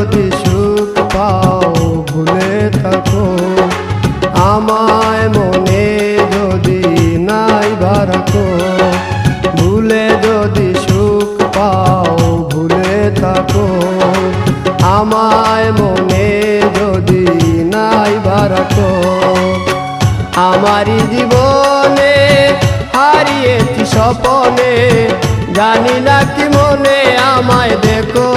যদি সুখ পাও ভুলে থাকো আমায় মনে যদি নাই বারাকো ভুলে যদি সুখ পাও ভুলে থাকো আমায় মনে যদি নাই বারাকো আমারি জীবনে হারিয়েছি স্বপনে জানি না কি মনে আমায় দেখো